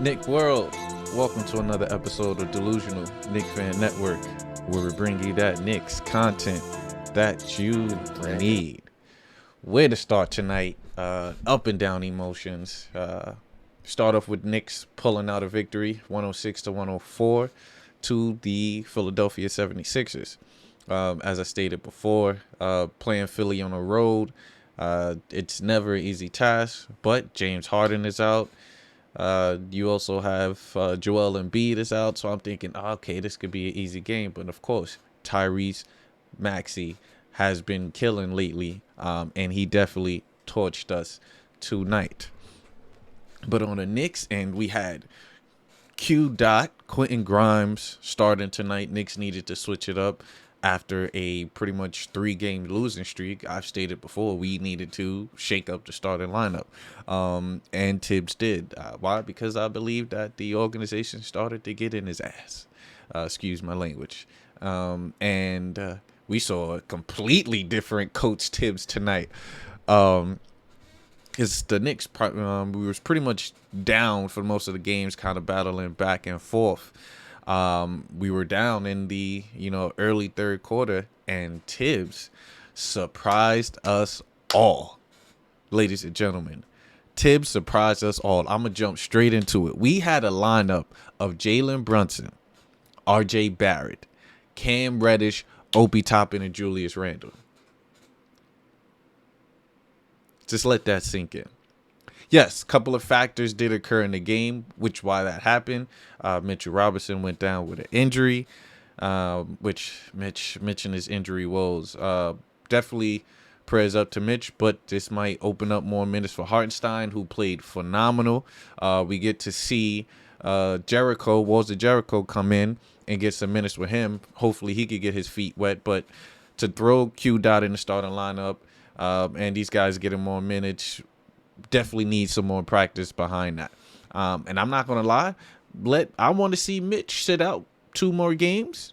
Nick World, welcome to another episode of Delusional Nick Fan Network, where we bring you that Knicks content that you need. Where to start tonight? Up and down emotions. Start off with Knicks pulling out a victory, 106-104, to the Philadelphia 76ers. As I stated before, playing Philly on the road, it's never an easy task, but James Harden is out. You also have Joel Embiid is out, so I'm thinking, okay, this could be an easy game. But of course, Tyrese Maxey has been killing lately, and he definitely torched us tonight. But on the Knicks end, we had Quentin Grimes starting tonight. Knicks needed to switch it up after a pretty much 3-game losing streak. I've stated before we needed to shake up the starting lineup, and Thibs did. Why? Because I believe that the organization started to get in his ass. Excuse my language. And we saw a completely different Coach Thibs tonight. Because the Knicks, we was pretty much down for most of the games, kind of battling back and forth. We were down in the early third quarter, and Thibs surprised us all, ladies and gentlemen. Thibs surprised us all. I'm gonna jump straight into it. We had a lineup of Jalen Brunson, R.J. Barrett, Cam Reddish, Toppin and Julius Randle. Just let that sink in. Yes, a couple of factors did occur in the game, why that happened. Mitchell Robinson went down with an injury, which Mitch and his injury woes. Definitely prayers up to Mitch, but this might open up more minutes for Hartenstein, who played phenomenal. We get to see Jericho come in and get some minutes with him. Hopefully he could get his feet wet, but to throw Q Dot in the starting lineup, and these guys getting more minutes, definitely need some more practice behind that. And I'm not gonna lie, I want to see Mitch sit out 2 more games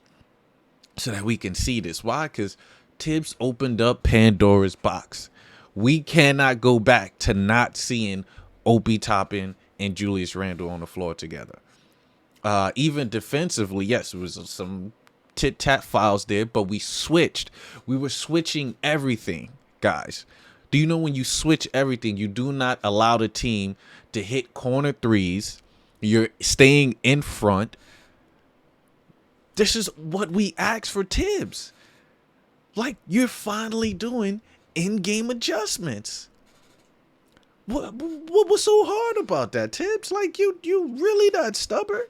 so that we can see this. Why? Because Thibs opened up Pandora's box. We cannot go back to not seeing Obi Toppin and Julius Randle on the floor together. Even defensively, yes, it was some tit-tat files there, but we switched. We were switching everything, guys. Do you know when you switch everything, you do not allow the team to hit corner threes? You're staying in front. This is what we asked for Thibs. Like, you're finally doing in-game adjustments. What was so hard about that, Thibs? Like, you really that stubborn?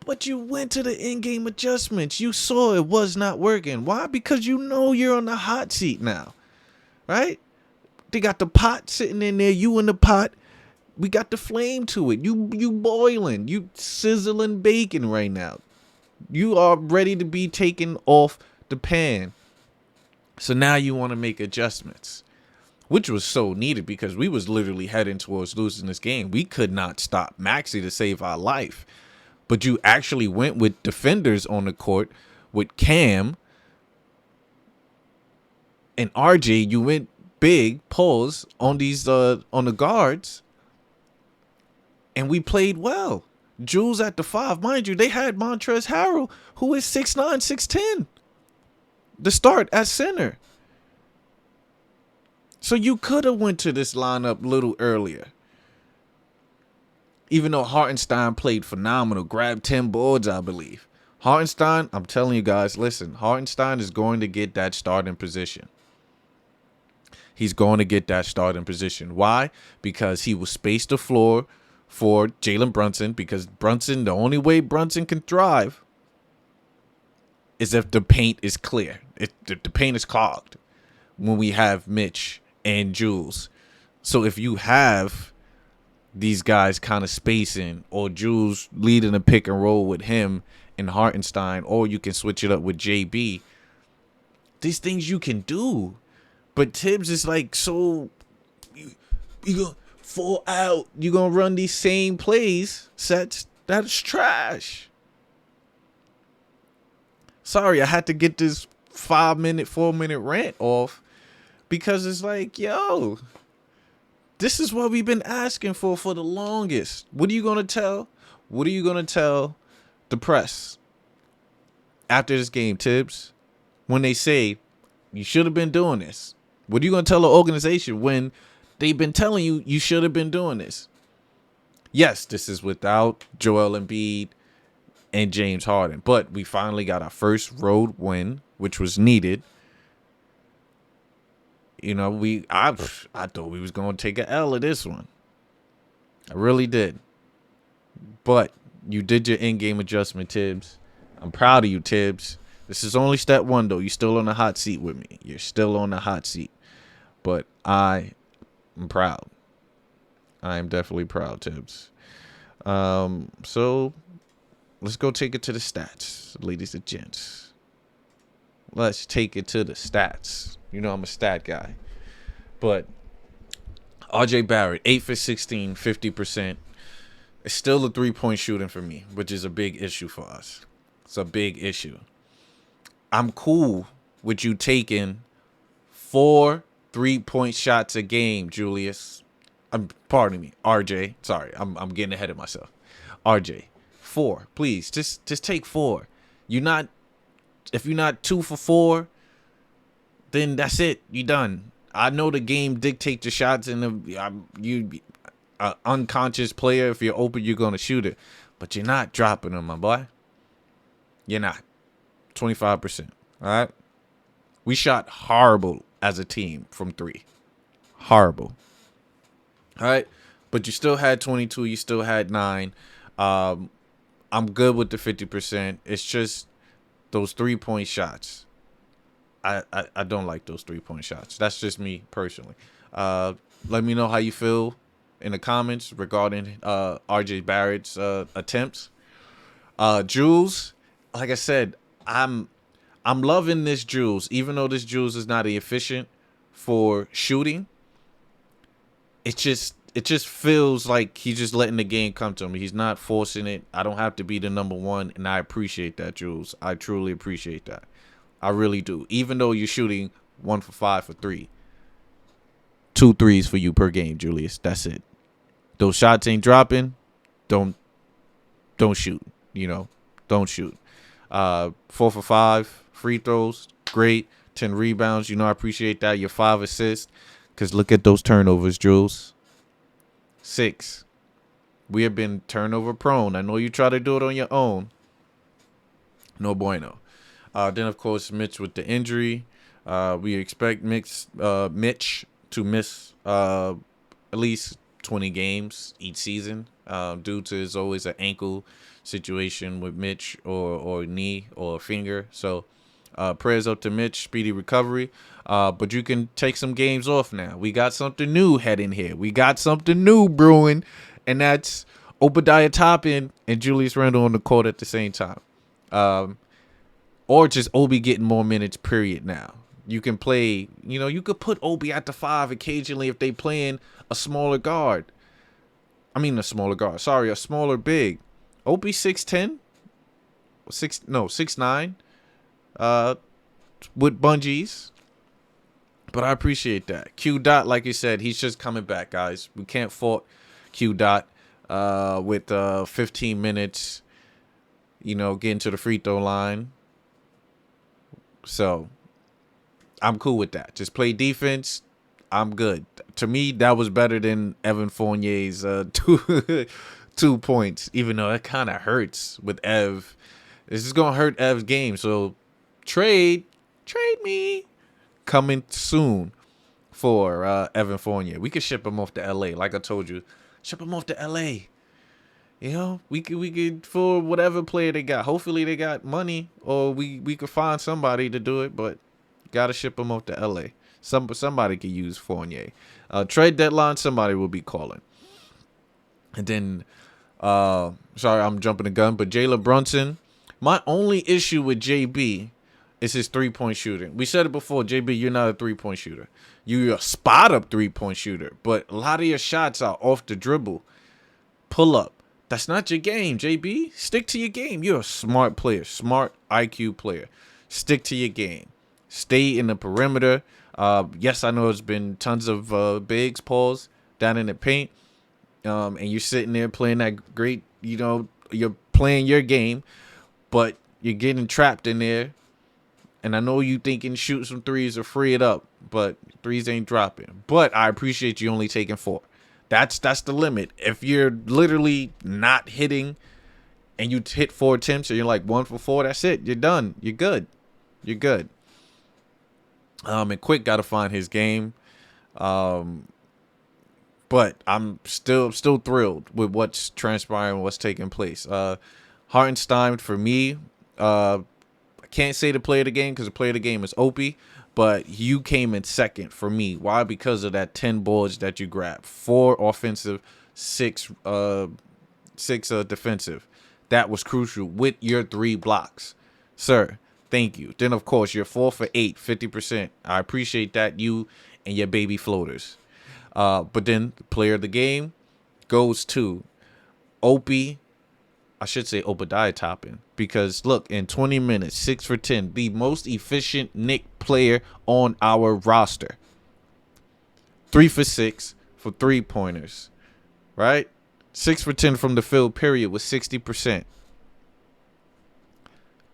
But you went to the in-game adjustments. You saw it was not working. Why? Because you know you're on the hot seat now. Right? They got the pot sitting in there. You in the pot. We got the flame to it. You boiling. You sizzling bacon right now. You are ready to be taken off the pan. So now you want to make adjustments, which was so needed because we was literally heading towards losing this game. We could not stop Maxey to save our life. But you actually went with defenders on the court with Cam and RJ. You went big pulls on these on the guards, and we played well. Jules at the 5, mind you, they had Montrezl Harrell, who is 6'9", 6'10", to start at center. So you could have went to this lineup a little earlier. Even though Hartenstein played phenomenal, grabbed 10 boards, I believe. Hartenstein, I'm telling you guys, listen, Hartenstein is going to get that starting position. He's going to get that starting position. Why? Because he will space the floor for Jalen Brunson. Because Brunson, the only way Brunson can thrive is if the paint is clear. If the paint is clogged when we have Mitch and Jules. So if you have these guys kind of spacing, or Jules leading a pick and roll with him and Hartenstein, or you can switch it up with JB, these things you can do. But Thibs is like, so you gonna fall out, you gonna run these same plays sets? That's trash. Sorry, I had to get this 4-minute rant off, because it's like, yo, This is what we've been asking for the longest. What are you gonna tell? What are you gonna tell the press after this game, Thibs? When they say you should have been doing this, what are you gonna tell the organization when they've been telling you you should have been doing this? Yes, this is without Joel Embiid and James Harden, but we finally got our first road win, which was needed. You know, I thought we was gonna take an L of this one. I really did. But you did your in-game adjustment, Thibs. I'm proud of you, Thibs. This is only step one, though. You're still on the hot seat with me. You're still on the hot seat. But I am proud. I am definitely proud, Thibs. So let's go take it to the stats, ladies and gents. Let's take it to the stats. You know I'm a stat guy. But RJ Barrett, 8 for 16, 50%. It's still a three-point shooting for me, which is a big issue for us. It's a big issue. I'm cool with you taking 4 3-point shots a game, Julius. Pardon me, RJ. Sorry, I'm getting ahead of myself. RJ, 4, please. Just take 4. If you're not 2 for 4, then that's it. You done. I know the game dictates the shots, and you unconscious player. If you're open, you're gonna shoot it, but you're not dropping them, my boy. You're not. 25%. All right. We shot horrible as a team from 3. Horrible. All right, but you still had 22. You still had 9. I'm good with the 50%. It's just those 3-point shots. I don't like those 3-point shots. That's just me personally. Let me know how you feel in the comments regarding RJ Barrett's attempts. Jules, like I said, I'm loving this Jules, even though this Jules is not efficient for shooting. It just feels like he's just letting the game come to him. He's not forcing it. I don't have to be the number one, and I appreciate that, Jules. I truly appreciate that. I really do. Even though you're shooting 1 for 5 for 3. 2 threes for you per game, Julius. That's it. Those shots ain't dropping. Don't shoot. Don't shoot. 4 for 5 free throws. Great. 10 rebounds. I appreciate that. Your 5 assists. Because look at those turnovers, Jules. 6. We have been turnover prone. I know you try to do it on your own. No bueno. Then, of course, Mitch with the injury. We expect Mitch to miss at least 20 games each season due to it's always an ankle situation with Mitch or knee or finger. So prayers up to Mitch, speedy recovery. But you can take some games off now. We got something new heading here. We got something new brewing, and that's Obadiah Toppin and Julius Randle on the court at the same time. Or just Obi getting more minutes, period, now. You can play, you could put Obi at the 5 occasionally if they playing a smaller guard. A smaller big. Obi 6'10", 6'9", with bungees. But I appreciate that. Q Dot, like you said, he's just coming back, guys. We can't fault Q Dot with 15 minutes, getting to the free throw line. So I'm cool with that. Just play defense. I'm good. To me, that was better than Evan Fournier's 2 points, even though it kind of hurts with Ev. This is going to hurt Ev's game. So trade me. Coming soon for Evan Fournier. We could ship him off to L.A. Like I told you. Ship him off to L.A. We could for whatever player they got. Hopefully they got money, or we could find somebody to do it, but gotta ship him off to LA. Somebody could use Fournier. Trade deadline, somebody will be calling. And then sorry, I'm jumping the gun, but Jalen Brunson. My only issue with JB is his 3-point shooting. We said it before, JB, you're not a 3-point shooter. You're a spot-up 3-point shooter, but a lot of your shots are off the dribble. Pull up. That's not your game, JB. Stick to your game. You're a smart player, smart IQ player. Stick to your game. Stay in the perimeter. Yes, I know it's been tons of bigs, pause, down in the paint, and you're sitting there playing that great, you're playing your game, but you're getting trapped in there. And I know you thinking shoot some threes or free it up, but threes ain't dropping. But I appreciate you only taking 4. That's the limit. If you're literally not hitting and you hit 4 attempts and you're like 1 for 4, that's it. You're done. You're good. You're good. And Quick got to find his game. But I'm still thrilled with what's transpiring, what's taking place. Hartenstein, for me, I can't say the player of the game because the player of the game is Opie, but you came in second for me. Why? Because of that 10 boards that you grabbed. 4 offensive, 6 defensive. That was crucial with your 3 blocks. Sir, thank you. Then, of course, you're 4 for 8, 50%. I appreciate that, you and your baby floaters. But then the player of the game goes to Opie. I should say Obadiah Toppin, because look, in 20 minutes, 6 for 10, the most efficient Knicks player on our roster. 3 for 6 for 3-pointers, right? 6 for 10 from the field, period, with 60%.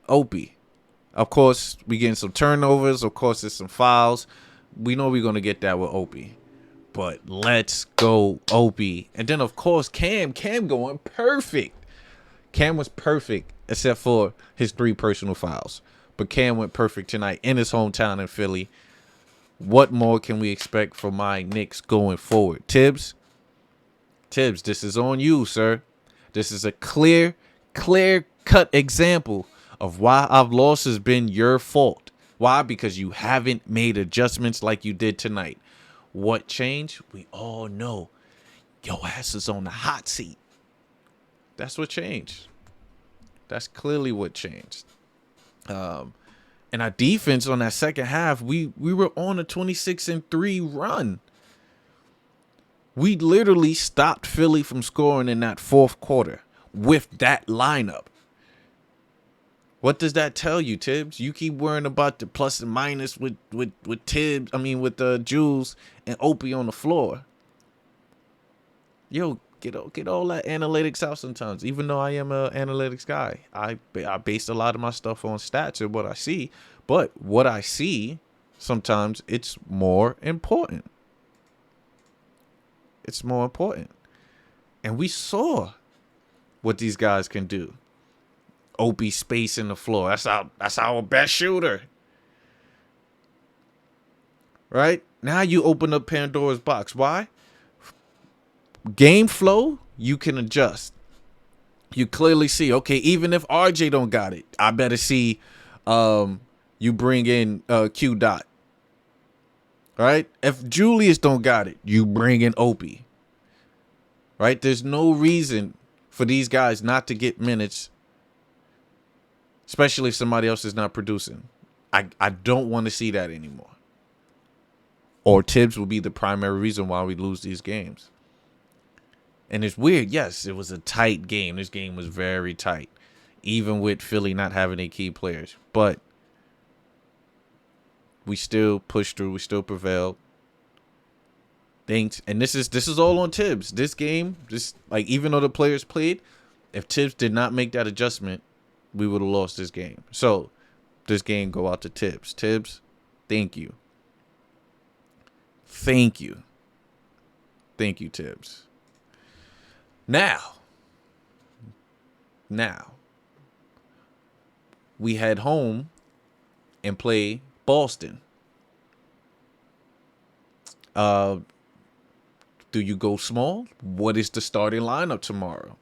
Opie. Of course, we getting some turnovers. Of course, there's some fouls. We know we're going to get that with Opie. But let's go, Opie. And then, of course, Cam going perfect. Cam was perfect, except for his 3 personal fouls. But Cam went perfect tonight in his hometown in Philly. What more can we expect from my Knicks going forward? Thibs, this is on you, sir. This is a clear-cut example of why I've lost has been your fault. Why? Because you haven't made adjustments like you did tonight. What changed? We all know. Your ass is on the hot seat. That's what changed. That's clearly what changed. And our defense on that second half, we were on a 26-3 run. We literally stopped Philly from scoring in that fourth quarter with that lineup. What does that tell you, Thibs? You keep worrying about the plus and minus with Thibs. I mean, with Jules and Opie on the floor. Yo, get all that analytics out sometimes. Even though I am an analytics guy, I base a lot of my stuff on stats and what I see. But what I see, sometimes it's more important. It's more important. And we saw what these guys can do. Opie spacing the floor. That's our best shooter. Right? Now you open up Pandora's box. Why? Game flow, you can adjust. You clearly see, okay, even if RJ don't got it, I better see you bring in Q dot. Right? If Julius don't got it, you bring in Opie. Right? There's no reason for these guys not to get minutes, especially if somebody else is not producing. I don't want to see that anymore. Or Thibs will be the primary reason why we lose these games. And it's weird. Yes, it was a tight game. This game was very tight, even with Philly not having any key players. But we still pushed through. We still prevailed. Thanks. And this is all on Thibs. This game, even though the players played, if Thibs did not make that adjustment, we would have lost this game. So this game go out to Thibs. Thibs, thank you. Thank you. Thank you, Thibs. Now, we head home and play Boston. Do you go small? What is the starting lineup tomorrow?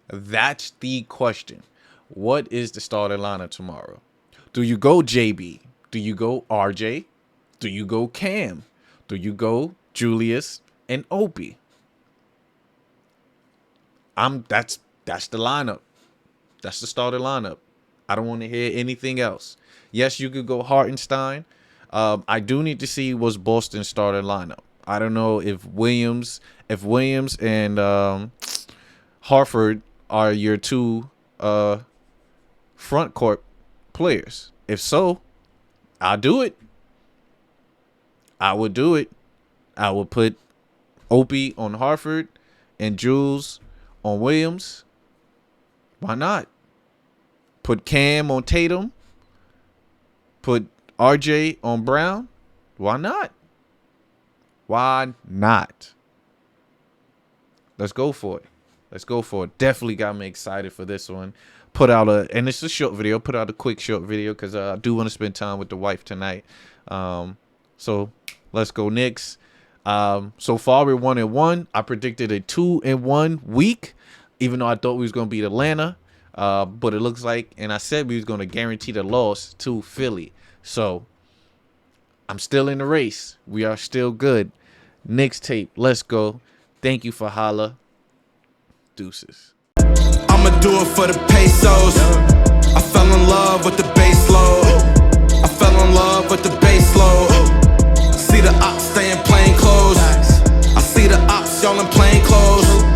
That's the question. What is the starting lineup tomorrow? Do you go JB? Do you go RJ? Do you go Cam? Do you go Julius and Opie? That's the lineup. That's the starting lineup. I don't want to hear anything else. Yes, you could go Hartenstein. I do need to see what's Boston's starting lineup. I don't know if Williams and Harford are your 2 front court players. If so, I'll do it. I would do it. I would put Opie on Harford and Jules on Williams. Why not? Put Cam on Tatum. Put RJ on Brown. Why not? Why not? Let's go for it. Let's go for it. Definitely got me excited for this one. And it's a short video. Put out a quick short video because I do want to spend time with the wife tonight. So let's go Knicks. So far we're 1-1. I predicted a 2-1 week, even though I thought we was gonna beat Atlanta. But it looks like, and I said we was gonna guarantee the loss to Philly. So I'm still in the race. We are still good. Knicks tape. Let's go. Thank you for holla. Deuces. I'ma do it for the pesos. I fell in love with the bass load. I fell in love with the bass load. See the ops staying plain clothes. I see the ops, y'all in plain clothes.